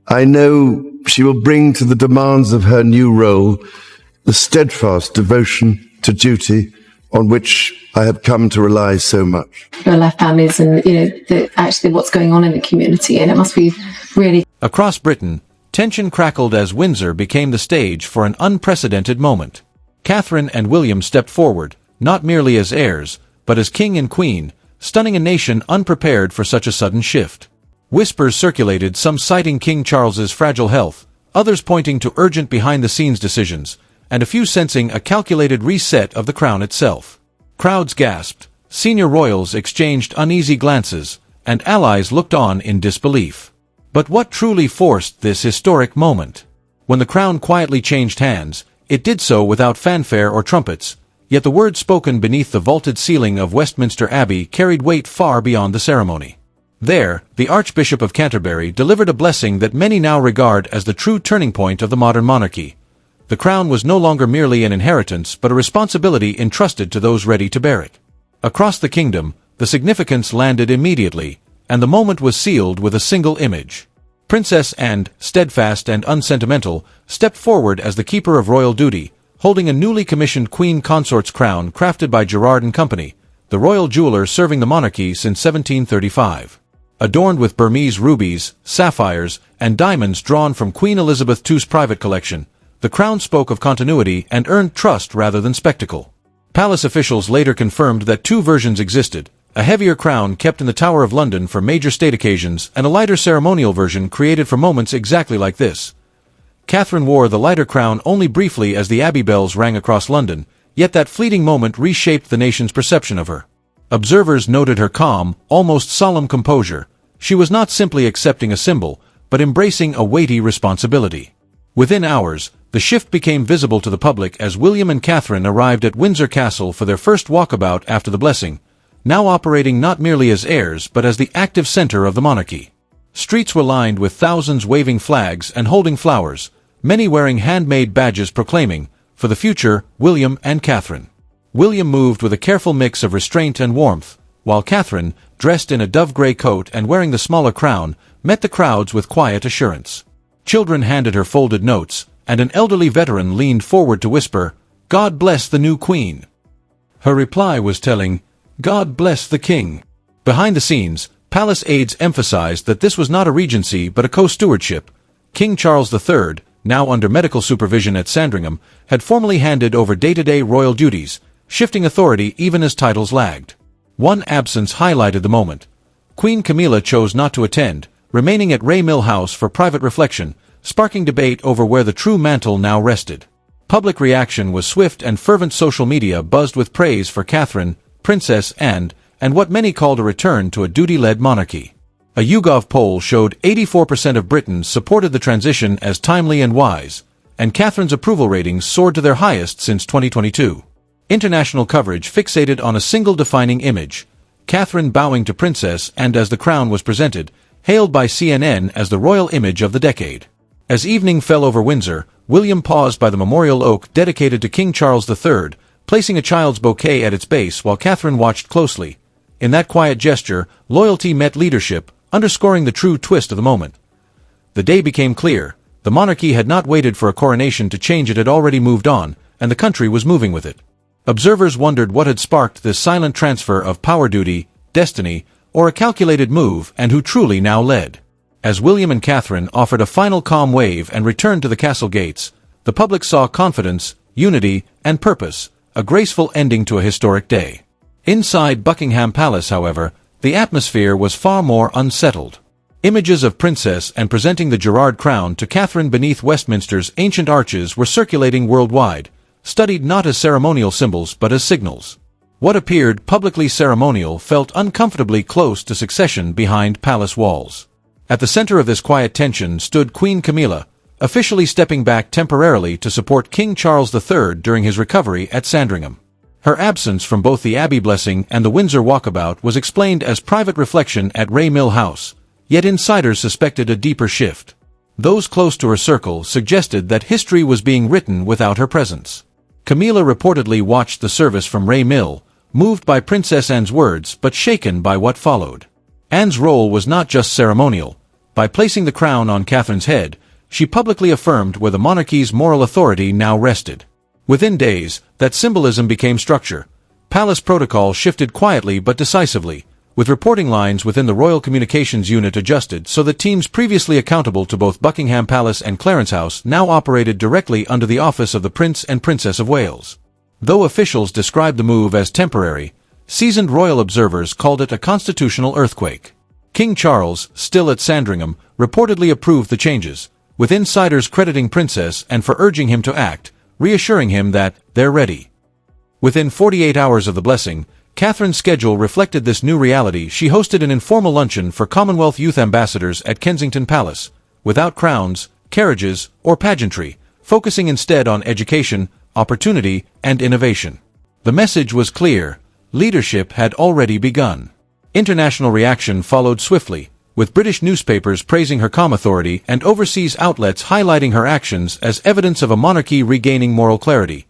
I know she will bring to the demands of her new role the steadfast devotion to duty on which I have come to rely so much. Real-life families and, actually what's going on in the community, and it must be really... Across Britain, tension crackled as Windsor became the stage for an unprecedented moment. Catherine and William stepped forward, not merely as heirs, but as king and queen, stunning a nation unprepared for such a sudden shift. Whispers circulated, some citing King Charles's fragile health, others pointing to urgent behind-the-scenes decisions, and a few sensing a calculated reset of the crown itself. Crowds gasped, senior royals exchanged uneasy glances, and allies looked on in disbelief. But what truly forced this historic moment? When the crown quietly changed hands, it did so without fanfare or trumpets, yet the words spoken beneath the vaulted ceiling of Westminster Abbey carried weight far beyond the ceremony. There, the Archbishop of Canterbury delivered a blessing that many now regard as the true turning point of the modern monarchy. The crown was no longer merely an inheritance but a responsibility entrusted to those ready to bear it. Across the kingdom, the significance landed immediately, and the moment was sealed with a single image. Princess Anne, steadfast and unsentimental, stepped forward as the keeper of royal duty, holding a newly commissioned queen consort's crown crafted by Gerard & Company, the royal jeweler serving the monarchy since 1735. Adorned with Burmese rubies, sapphires, and diamonds drawn from Queen Elizabeth II's private collection, the crown spoke of continuity and earned trust rather than spectacle. Palace officials later confirmed that two versions existed, a heavier crown kept in the Tower of London for major state occasions and a lighter ceremonial version created for moments exactly like this. Catherine wore the lighter crown only briefly as the Abbey bells rang across London, yet that fleeting moment reshaped the nation's perception of her. Observers noted her calm, almost solemn composure. She was not simply accepting a symbol, but embracing a weighty responsibility. Within hours, the shift became visible to the public as William and Catherine arrived at Windsor Castle for their first walkabout after the blessing, now operating not merely as heirs but as the active center of the monarchy. Streets were lined with thousands waving flags and holding flowers, many wearing handmade badges proclaiming, "For the future, William and Catherine." William moved with a careful mix of restraint and warmth, while Catherine, dressed in a dove-gray coat and wearing the smaller crown, met the crowds with quiet assurance. Children handed her folded notes, and an elderly veteran leaned forward to whisper, "God bless the new queen." Her reply was telling, "God bless the king." Behind the scenes, palace aides emphasized that this was not a regency but a co-stewardship. King Charles III, now under medical supervision at Sandringham, had formally handed over day-to-day royal duties, shifting authority even as titles lagged. One absence highlighted the moment. Queen Camilla chose not to attend, remaining at Ray Mill House for private reflection, sparking debate over where the true mantle now rested. Public reaction was swift and fervent. Social media buzzed with praise for Catherine, Princess Anne, and what many called a return to a duty-led monarchy. A YouGov poll showed 84% of Britons supported the transition as timely and wise, and Catherine's approval ratings soared to their highest since 2022. International coverage fixated on a single defining image, Catherine bowing to Princess Anne as the crown was presented, hailed by CNN as the royal image of the decade. As evening fell over Windsor, William paused by the memorial oak dedicated to King Charles III, placing a child's bouquet at its base while Catherine watched closely. In that quiet gesture, loyalty met leadership, underscoring the true twist of the moment. The day became clear. The monarchy had not waited for a coronation to change, it had already moved on, and the country was moving with it. Observers wondered what had sparked this silent transfer of power, duty, destiny, or a calculated move, and who truly now led. As William and Catherine offered a final calm wave and returned to the castle gates, the public saw confidence, unity, and purpose, a graceful ending to a historic day. Inside Buckingham Palace, however, the atmosphere was far more unsettled. Images of Princess Anne presenting the Gerard crown to Catherine beneath Westminster's ancient arches were circulating worldwide, studied not as ceremonial symbols but as signals. What appeared publicly ceremonial felt uncomfortably close to succession behind palace walls. At the center of this quiet tension stood Queen Camilla, officially stepping back temporarily to support King Charles III during his recovery at Sandringham. Her absence from both the Abbey blessing and the Windsor walkabout was explained as private reflection at Ray Mill House, yet insiders suspected a deeper shift. Those close to her circle suggested that history was being written without her presence. Camilla reportedly watched the service from Ray Mill, moved by Princess Anne's words but shaken by what followed. Anne's role was not just ceremonial. By placing the crown on Catherine's head, she publicly affirmed where the monarchy's moral authority now rested. Within days, that symbolism became structure. Palace protocol shifted quietly but decisively, with reporting lines within the Royal Communications Unit adjusted so that teams previously accountable to both Buckingham Palace and Clarence House now operated directly under the office of the Prince and Princess of Wales. Though officials described the move as temporary, seasoned royal observers called it a constitutional earthquake. King Charles, still at Sandringham, reportedly approved the changes, with insiders crediting Princess and for urging him to act, reassuring him that they're ready. Within 48 hours of the blessing, Catherine's schedule reflected this new reality. She hosted an informal luncheon for Commonwealth youth ambassadors at Kensington Palace, without crowns, carriages, or pageantry, focusing instead on education, opportunity, and innovation. The message was clear: leadership had already begun. International reaction followed swiftly, with British newspapers praising her calm authority and overseas outlets highlighting her actions as evidence of a monarchy regaining moral clarity.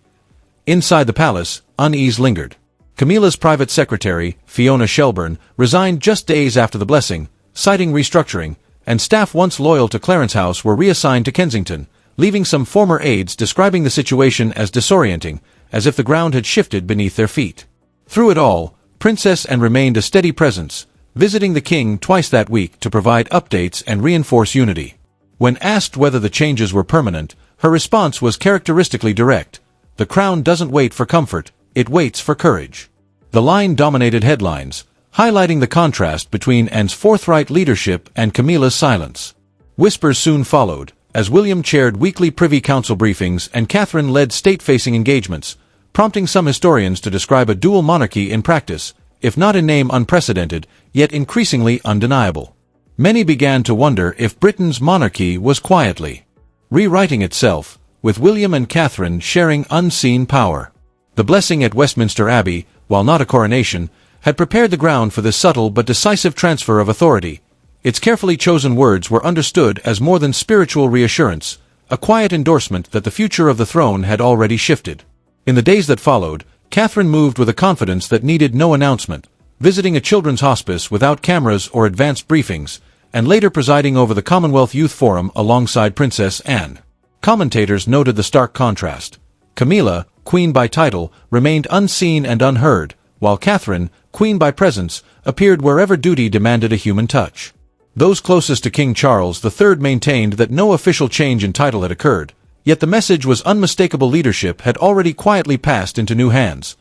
Inside the palace, unease lingered. Camilla's private secretary, Fiona Shelburne, resigned just days after the blessing, citing restructuring, and staff once loyal to Clarence House were reassigned to Kensington, leaving some former aides describing the situation as disorienting, as if the ground had shifted beneath their feet. Through it all, Princess Anne remained a steady presence, visiting the king twice that week to provide updates and reinforce unity. When asked whether the changes were permanent, her response was characteristically direct: "The crown doesn't wait for comfort, it waits for courage." The line dominated headlines, highlighting the contrast between Anne's forthright leadership and Camilla's silence. Whispers soon followed, as William chaired weekly Privy Council briefings and Catherine led state-facing engagements, prompting some historians to describe a dual monarchy in practice, if not in name unprecedented, yet increasingly undeniable. Many began to wonder if Britain's monarchy was quietly rewriting itself, with William and Catherine sharing unseen power. The blessing at Westminster Abbey, while not a coronation, had prepared the ground for this subtle but decisive transfer of authority. Its carefully chosen words were understood as more than spiritual reassurance, a quiet endorsement that the future of the throne had already shifted. In the days that followed, Catherine moved with a confidence that needed no announcement, visiting a children's hospice without cameras or advanced briefings, and later presiding over the Commonwealth Youth Forum alongside Princess Anne. Commentators noted the stark contrast. Camilla, Queen by title, remained unseen and unheard, while Catherine, Queen by presence, appeared wherever duty demanded a human touch. Those closest to King Charles III maintained that no official change in title had occurred, yet the message was unmistakable: leadership had already quietly passed into new hands.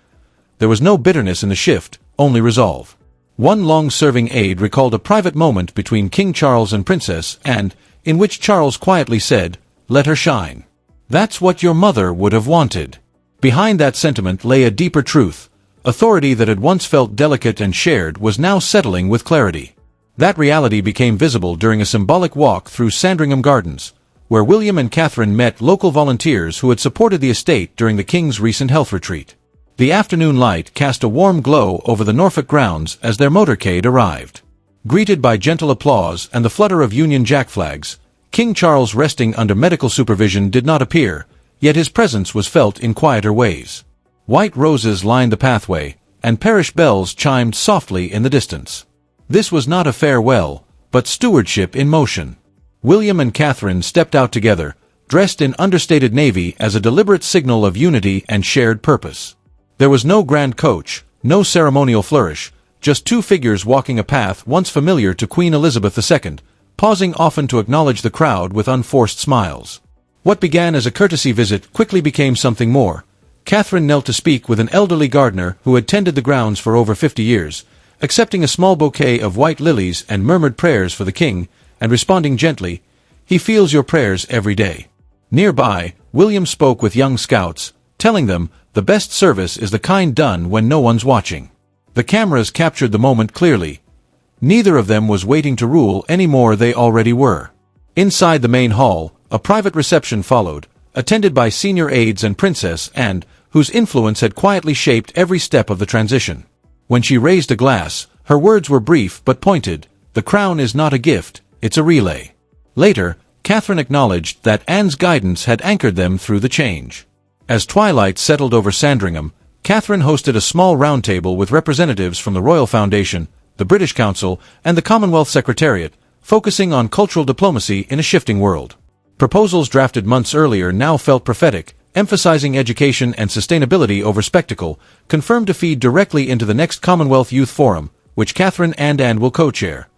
There was no bitterness in the shift, only resolve. One long-serving aide recalled a private moment between King Charles and Princess Anne, in which Charles quietly said, "Let her shine. That's what your mother would have wanted." Behind that sentiment lay a deeper truth. Authority that had once felt delicate and shared was now settling with clarity. That reality became visible during a symbolic walk through Sandringham Gardens, where William and Catherine met local volunteers who had supported the estate during the King's recent health retreat. The afternoon light cast a warm glow over the Norfolk grounds as their motorcade arrived. Greeted by gentle applause and the flutter of Union Jack flags, King Charles, resting under medical supervision, did not appear, yet his presence was felt in quieter ways. White roses lined the pathway, and parish bells chimed softly in the distance. This was not a farewell, but stewardship in motion. William and Catherine stepped out together, dressed in understated navy as a deliberate signal of unity and shared purpose. There was no grand coach, no ceremonial flourish, just two figures walking a path once familiar to Queen Elizabeth II, pausing often to acknowledge the crowd with unforced smiles. What began as a courtesy visit quickly became something more. Catherine knelt to speak with an elderly gardener who had tended the grounds for over 50 years, accepting a small bouquet of white lilies and murmured prayers for the king, and responding gently, "He feels your prayers every day." Nearby, William spoke with young scouts, telling them, "The best service is the kind done when no one's watching." The cameras captured the moment clearly. Neither of them was waiting to rule any more, they already were. Inside the main hall, a private reception followed, attended by senior aides and Princess Anne, whose influence had quietly shaped every step of the transition. When she raised a glass, her words were brief but pointed: "The crown is not a gift, it's a relay." Later, Catherine acknowledged that Anne's guidance had anchored them through the change. As twilight settled over Sandringham, Catherine hosted a small roundtable with representatives from the Royal Foundation, the British Council, and the Commonwealth Secretariat, focusing on cultural diplomacy in a shifting world. Proposals drafted months earlier now felt prophetic, emphasizing education and sustainability over spectacle, confirmed to feed directly into the next Commonwealth Youth Forum, which Catherine and Anne will co-chair.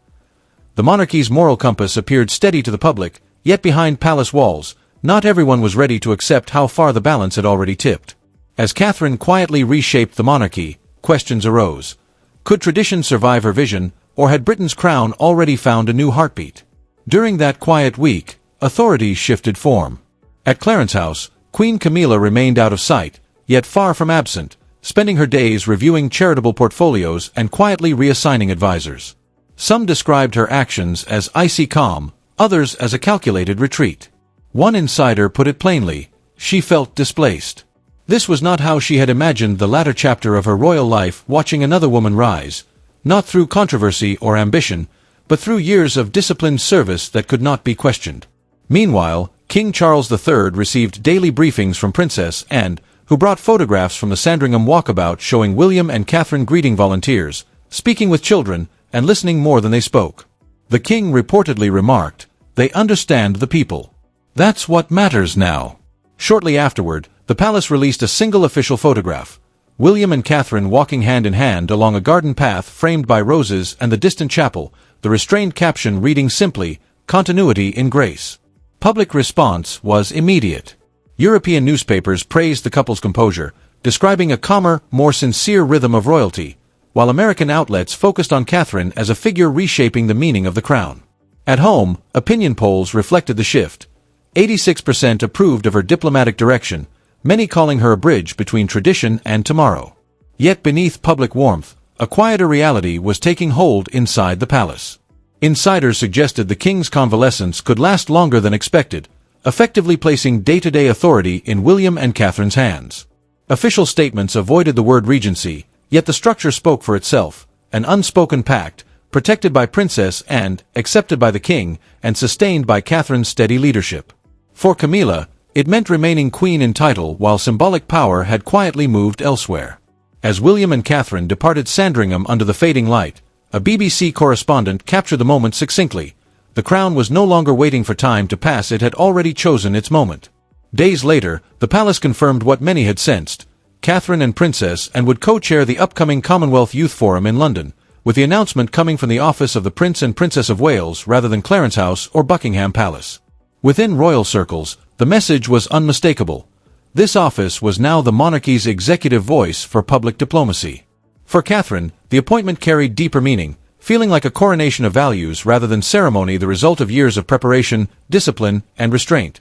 The monarchy's moral compass appeared steady to the public, yet behind palace walls, not everyone was ready to accept how far the balance had already tipped. As Catherine quietly reshaped the monarchy, questions arose. Could tradition survive her vision, or had Britain's crown already found a new heartbeat? During that quiet week, authorities shifted form. At Clarence House, Queen Camilla remained out of sight, yet far from absent, spending her days reviewing charitable portfolios and quietly reassigning advisors. Some described her actions as icy calm, others as a calculated retreat. One insider put it plainly: she felt displaced. This was not how she had imagined the latter chapter of her royal life, watching another woman rise, not through controversy or ambition, but through years of disciplined service that could not be questioned. Meanwhile, King Charles III received daily briefings from Princess Anne, who brought photographs from the Sandringham walkabout showing William and Catherine greeting volunteers, speaking with children, and listening more than they spoke. The king reportedly remarked, "They understand the people. That's what matters now." Shortly afterward, the palace released a single official photograph: William and Catherine walking hand in hand along a garden path framed by roses and the distant chapel, the restrained caption reading simply, "Continuity in grace." Public response was immediate. European newspapers praised the couple's composure, describing a calmer, more sincere rhythm of royalty, while American outlets focused on Catherine as a figure reshaping the meaning of the crown. At home, opinion polls reflected the shift. 86% approved of her diplomatic direction, many calling her a bridge between tradition and tomorrow. Yet beneath public warmth, a quieter reality was taking hold inside the palace. Insiders suggested the king's convalescence could last longer than expected, effectively placing day-to-day authority in William and Catherine's hands. Official statements avoided the word regency, yet the structure spoke for itself: an unspoken pact, protected by Princess and accepted by the king, and sustained by Catherine's steady leadership. For Camilla, it meant remaining queen in title while symbolic power had quietly moved elsewhere. As William and Catherine departed Sandringham under the fading light, a BBC correspondent captured the moment succinctly: the crown was no longer waiting for time to pass, it had already chosen its moment. Days later, the palace confirmed what many had sensed: Catherine and Princess Anne would co-chair the upcoming Commonwealth Youth Forum in London, with the announcement coming from the office of the Prince and Princess of Wales rather than Clarence House or Buckingham Palace. Within royal circles, the message was unmistakable: this office was now the monarchy's executive voice for public diplomacy. For Catherine, the appointment carried deeper meaning, feeling like a coronation of values rather than ceremony, the result of years of preparation, discipline, and restraint.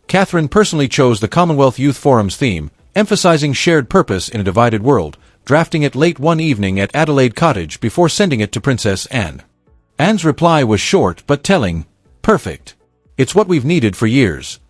Catherine personally chose the Commonwealth Youth Forum's theme, emphasizing shared purpose in a divided world, drafting it late one evening at Adelaide Cottage before sending it to Princess Anne. Anne's reply was short but telling: "Perfect. It's what we've needed for years."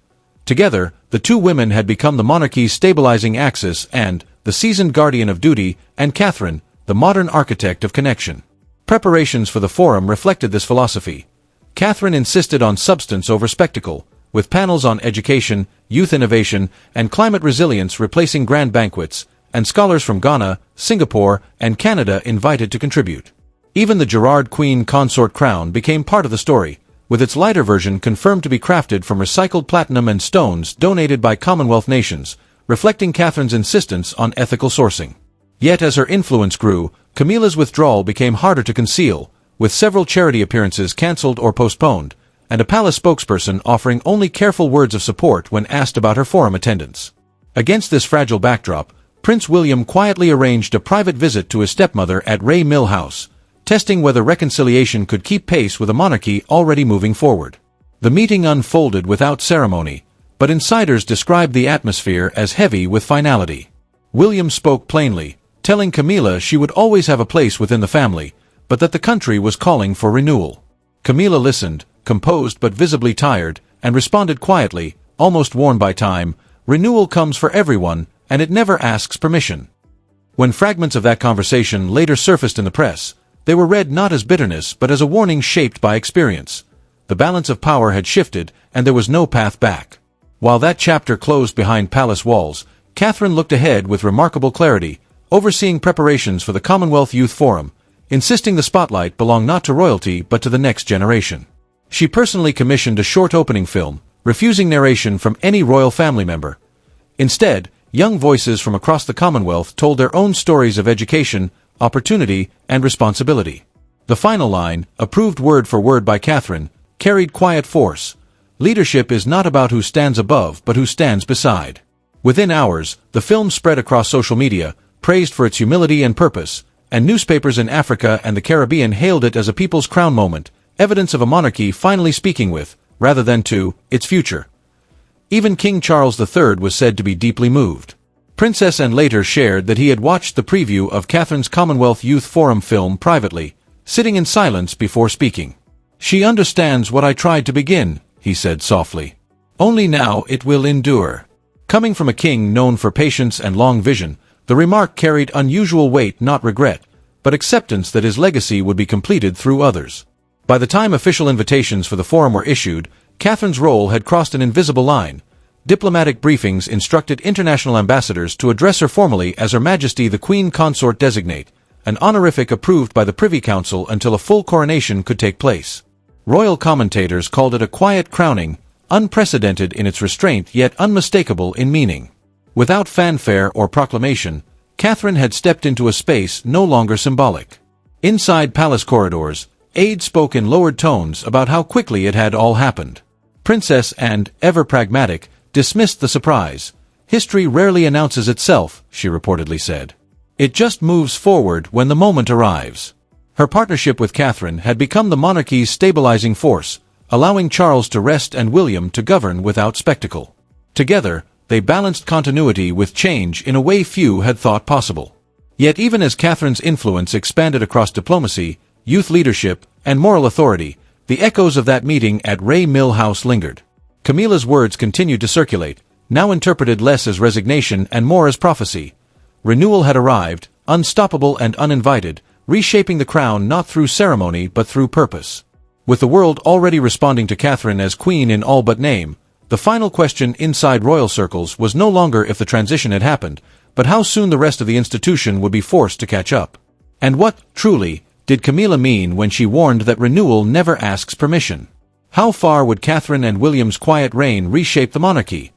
Together, the two women had become the monarchy's stabilizing axis and the seasoned guardian of duty, and Catherine, the modern architect of connection. Preparations for the forum reflected this philosophy. Catherine insisted on substance over spectacle, with panels on education, youth innovation, and climate resilience replacing grand banquets, and scholars from Ghana, Singapore, and Canada invited to contribute. Even the Gerard Queen consort crown became part of the story, with its lighter version confirmed to be crafted from recycled platinum and stones donated by Commonwealth nations, reflecting Catherine's insistence on ethical sourcing. Yet as her influence grew, Camilla's withdrawal became harder to conceal, with several charity appearances cancelled or postponed, and a palace spokesperson offering only careful words of support when asked about her forum attendance. Against this fragile backdrop, Prince William quietly arranged a private visit to his stepmother at Ray Mill House, testing whether reconciliation could keep pace with a monarchy already moving forward. The meeting unfolded without ceremony, but insiders described the atmosphere as heavy with finality. William spoke plainly, telling Camilla she would always have a place within the family, but that the country was calling for renewal. Camilla listened, composed but visibly tired, and responded quietly, almost worn by time: "Renewal comes for everyone, and it never asks permission." When fragments of that conversation later surfaced in the press, they were read not as bitterness but as a warning shaped by experience. The balance of power had shifted, and there was no path back. While that chapter closed behind palace walls, Catherine looked ahead with remarkable clarity, overseeing preparations for the Commonwealth Youth Forum, insisting the spotlight belong not to royalty but to the next generation. She personally commissioned a short opening film, refusing narration from any royal family member. Instead, young voices from across the Commonwealth told their own stories of education, opportunity, and responsibility. The final line, approved word for word by Catherine, carried quiet force. Leadership is not about who stands above but who stands beside. Within hours, the film spread across social media, praised for its humility and purpose, and newspapers in Africa and the Caribbean hailed it as a people's crown moment, evidence of a monarchy finally speaking with, rather than to, its future. Even King Charles III was said to be deeply moved. Princess Anne later shared that he had watched the preview of Catherine's Commonwealth Youth Forum film privately, sitting in silence before speaking. "She understands what I tried to begin," he said softly. "Only now it will endure." Coming from a king known for patience and long vision, the remark carried unusual weight, not regret, but acceptance that his legacy would be completed through others. By the time official invitations for the forum were issued, Catherine's role had crossed an invisible line. Diplomatic briefings instructed international ambassadors to address her formally as Her Majesty the Queen Consort Designate, an honorific approved by the Privy Council until a full coronation could take place. Royal commentators called it a quiet crowning, unprecedented in its restraint yet unmistakable in meaning. Without fanfare or proclamation, Catherine had stepped into a space no longer symbolic. Inside palace corridors, aides spoke in lowered tones about how quickly it had all happened. Princess Anne, ever pragmatic, dismissed the surprise. "History rarely announces itself," she reportedly said. "It just moves forward when the moment arrives." Her partnership with Catherine had become the monarchy's stabilizing force, allowing Charles to rest and William to govern without spectacle. Together, they balanced continuity with change in a way few had thought possible. Yet even as Catherine's influence expanded across diplomacy, youth leadership, and moral authority, the echoes of that meeting at Ray Mill House lingered. Camilla's words continued to circulate, now interpreted less as resignation and more as prophecy. Renewal had arrived, unstoppable and uninvited, reshaping the crown not through ceremony but through purpose. With the world already responding to Catherine as queen in all but name, the final question inside royal circles was no longer if the transition had happened, but how soon the rest of the institution would be forced to catch up. And what, truly, did Camilla mean when she warned that renewal never asks permission? How far would Catherine and William's quiet reign reshape the monarchy?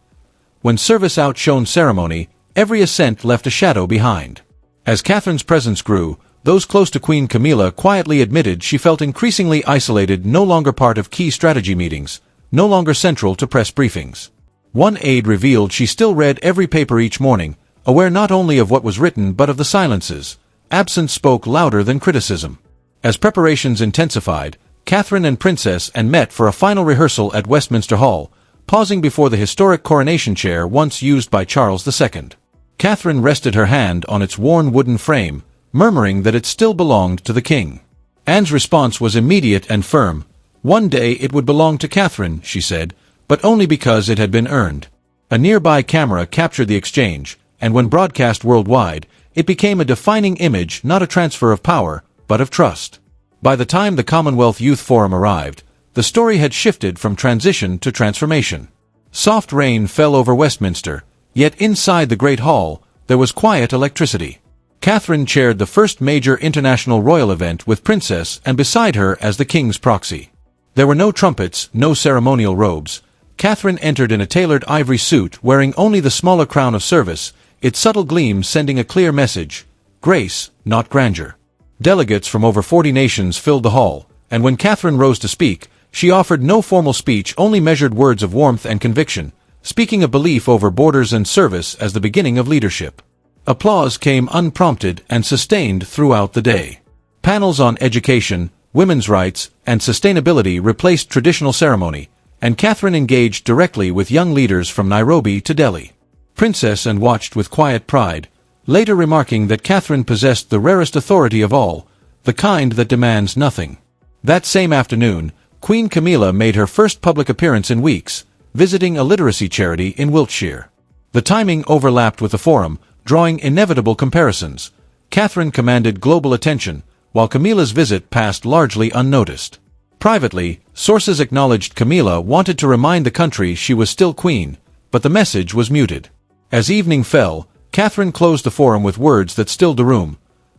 When service outshone ceremony, every assent left a shadow behind. As Catherine's presence grew, those close to Queen Camilla quietly admitted she felt increasingly isolated, no longer part of key strategy meetings, no longer central to press briefings. One aide revealed she still read every paper each morning, aware not only of what was written but of the silences. Absence spoke louder than criticism. As preparations intensified, Catherine and Princess Anne met for a final rehearsal at Westminster Hall, pausing before the historic coronation chair once used by Charles II. Catherine rested her hand on its worn wooden frame, murmuring that it still belonged to the king. Anne's response was immediate and firm. "One day it would belong to Catherine," she said, "but only because it had been earned." A nearby camera captured the exchange, and when broadcast worldwide, it became a defining image, not a transfer of power, but of trust. By the time the Commonwealth Youth Forum arrived, the story had shifted from transition to transformation. Soft rain fell over Westminster, yet inside the Great Hall, there was quiet electricity. Catherine chaired the first major international royal event with Princess Anne beside her as the king's proxy. There were no trumpets, no ceremonial robes. Catherine entered in a tailored ivory suit, wearing only the smaller crown of service, its subtle gleam sending a clear message: grace, not grandeur. Delegates from over 40 nations filled the hall, and when Catherine rose to speak, she offered no formal speech, only measured words of warmth and conviction, speaking of belief over borders and service as the beginning of leadership. Applause came unprompted and sustained throughout the day. Panels on education, women's rights, and sustainability replaced traditional ceremony, and Catherine engaged directly with young leaders from Nairobi to Delhi. Princess Anne watched with quiet pride, later remarking that Catherine possessed the rarest authority of all, the kind that demands nothing. That same afternoon, Queen Camilla made her first public appearance in weeks, visiting a literacy charity in Wiltshire. The timing overlapped with the forum, drawing inevitable comparisons. Catherine commanded global attention, while Camilla's visit passed largely unnoticed. Privately, sources acknowledged Camilla wanted to remind the country she was still queen, but the message was muted. As evening fell, Catherine closed the forum with words that stilled the room.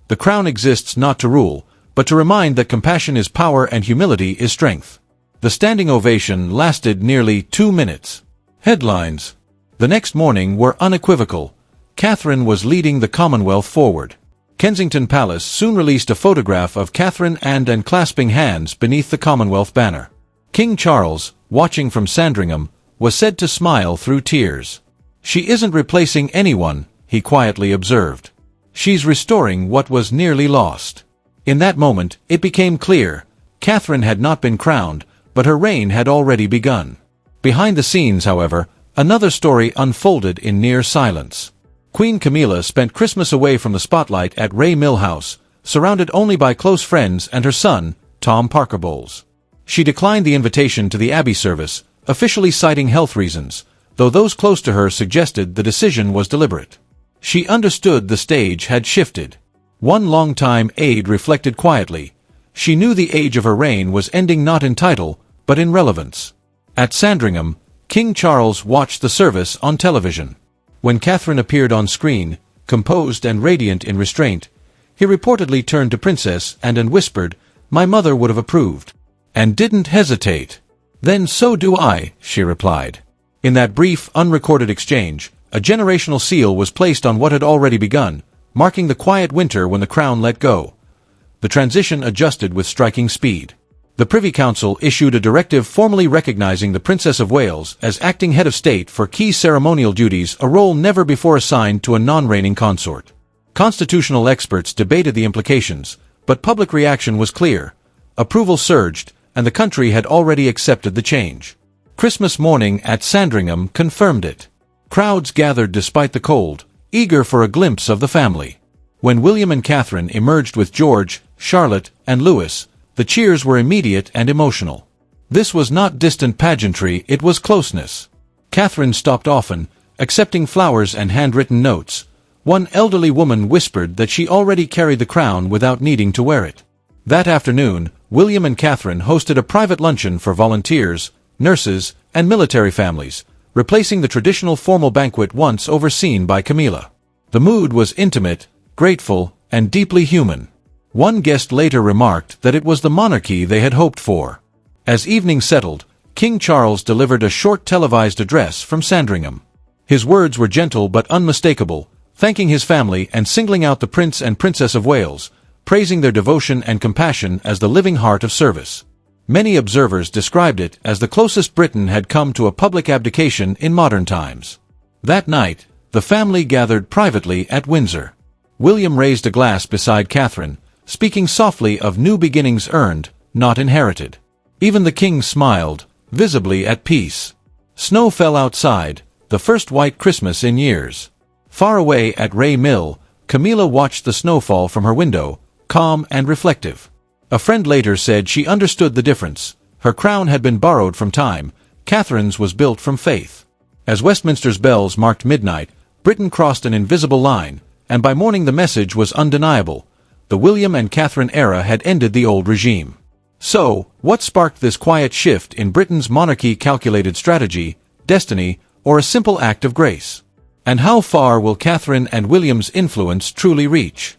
"The crown exists not to rule, but to remind that compassion is power and humility is strength. The standing ovation lasted nearly 2 minutes. Headlines. The next morning were unequivocal. Catherine was leading the Commonwealth forward. Kensington Palace soon released a photograph of Catherine and clasping hands beneath the Commonwealth banner. King Charles, watching from Sandringham, was said to smile through tears. "She isn't replacing anyone," he quietly observed. "She's restoring what was nearly lost." In that moment, it became clear. Catherine had not been crowned, but her reign had already begun. Behind the scenes, however, another story unfolded in near silence. Queen Camilla spent Christmas away from the spotlight at Ray Mill House, surrounded only by close friends and her son, Tom Parker Bowles. She declined the invitation to the Abbey service, officially citing health reasons, though those close to her suggested the decision was deliberate. She understood the stage had shifted. One longtime aide reflected quietly. She knew the age of her reign was ending not in title, but in relevance. At Sandringham, King Charles watched the service on television. When Catherine appeared on screen, composed and radiant in restraint, he reportedly turned to Princess and whispered, "My mother would have approved." And didn't hesitate. "Then so do I," she replied. In that brief, unrecorded exchange, a generational seal was placed on what had already begun, marking the quiet winter when the crown let go. The transition adjusted with striking speed. The Privy Council issued a directive formally recognizing the Princess of Wales as acting head of state for key ceremonial duties, a role never before assigned to a non-reigning consort. Constitutional experts debated the implications, but public reaction was clear. Approval surged, and the country had already accepted the change. Christmas morning at Sandringham confirmed it. Crowds gathered despite the cold, eager for a glimpse of the family. When William and Catherine emerged with George, Charlotte, and Louis, the cheers were immediate and emotional. This was not distant pageantry, it was closeness. Catherine stopped often, accepting flowers and handwritten notes. One elderly woman whispered that she already carried the crown without needing to wear it. That afternoon, William and Catherine hosted a private luncheon for volunteers, nurses, and military families, replacing the traditional formal banquet once overseen by Camilla. The mood was intimate, grateful, and deeply human. One guest later remarked that it was the monarchy they had hoped for. As evening settled, King Charles delivered a short televised address from Sandringham. His words were gentle but unmistakable, thanking his family and singling out the Prince and Princess of Wales, praising their devotion and compassion as the living heart of service. Many observers described it as the closest Britain had come to a public abdication in modern times. That night, the family gathered privately at Windsor. William raised a glass beside Catherine, speaking softly of new beginnings earned, not inherited. Even the king smiled, visibly at peace. Snow fell outside, the first white Christmas in years. Far away at Ray Mill, Camilla watched the snowfall from her window, calm and reflective. A friend later said she understood the difference. Her crown had been borrowed from time, Catherine's was built from faith. As Westminster's bells marked midnight, Britain crossed an invisible line, and by morning the message was undeniable. The William and Catherine era had ended the old regime. So, what sparked this quiet shift in Britain's monarchy? Calculated strategy, destiny, or a simple act of grace? And how far will Catherine and William's influence truly reach?